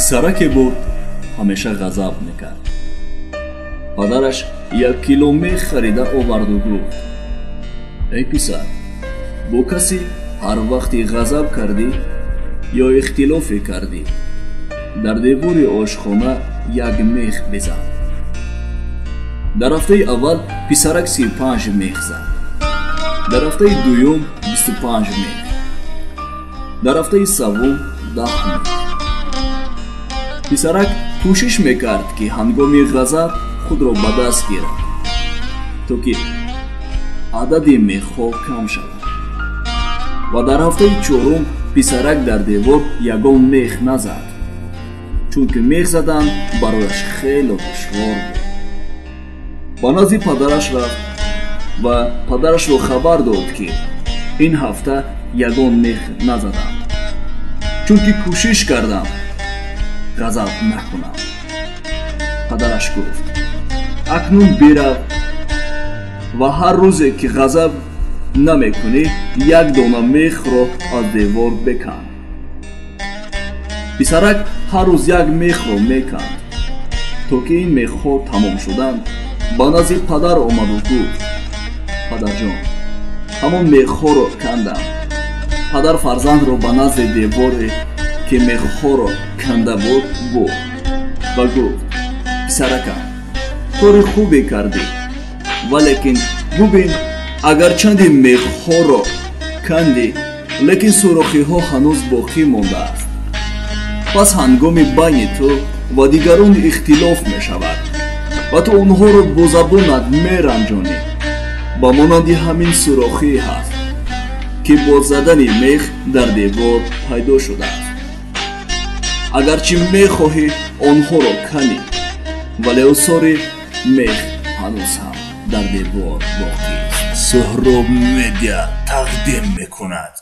писараке буд ҳамеша ғазаб мекард. падараш 1 кило мех харида оварду гуфт: эй писар, бо касе ҳар вақти ғазаб кардӣ ё ихтилофе кардӣ, дар девори ошхона як мех бизан. дар ҳафтаи аввал писарак 35 мех зад, дар ҳафтаи дуюм 25 мех, дар ҳафтаи саввум 10 мех. писарак кӯшиш мекард ки ҳангоми ғазаб худро ба даст гирад, то ки адади мехҳо кам шавад. ва дар ҳафтаи чорум писарак дар девор ягон мех назад, чунки мех задан барояш хело душвор буд. ба назди падараш рафт ва падарашро хабар дод ки ин ҳафта ягон мех назадам, чунки кӯшиш кардам ғазаб накунам. падараш гуфт: акнун бирав ва ҳар рӯзе ки ғазаб намекунӣ як дона мехро аз девор бекан. писарак ҳар рӯз як мехро меканд. то ки ин мехҳо тамом шуданд, ба назди падар омаду гуфт: падарҷон, ҳамон мехҳоро кандам. падар фарзандро ба назди деворе ки мехҳоро канда буд бурд ва гуфт: писаракам, кори хубе кардӣ, валекин бубин, агарчанде мехҳоро кандӣ, лекин сурохиҳо ҳанӯз боқӣ мондааст. пас ҳангоми байни ту ва дигарон ихтилоф мешавад ва ту онҳоро бо забонат меранҷонӣ, ба монанди ҳамин сурохие ҳаст ки бо задани мех дар девор пайдо шудааст. агарчи мехоҳӣ онҳоро канӣ, вале осори мех ҳанӯз ҳам дар девор боқист. Sohrab Media тақдим мекунад.